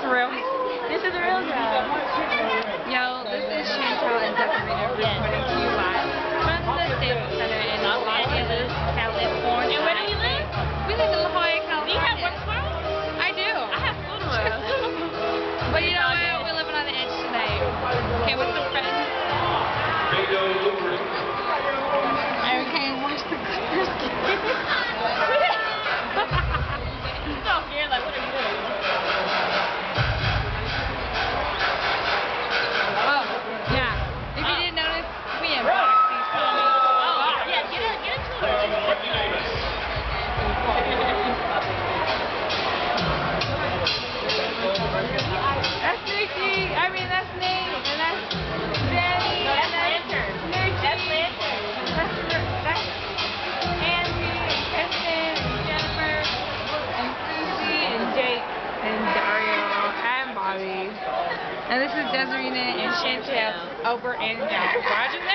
real. This is a real job. Yo, this is Chantal and Desiree reporting to you live from the Staples Center in Los Angeles, California. And where do we live? We live in La Jolla, California. Do you have work tomorrow? I do. I have school tomorrow. But you know what? We're living on the edge tonight. Came with some friends. Aaron came watch the Clippers game. He's so scared, like, what are you doing? Oh, yeah. If you didn't notice, we unboxed these ponies. Oh, yeah, get a tour. That's Nikki. I mean, that's Nate. And that's Jenny. No, that's and Lantern. Nikki. That's Lantern. That's Angie and Kristen and Jennifer and Susie and Jake and Dario and Bobby. And this is Desiree and Chantel over in Roger.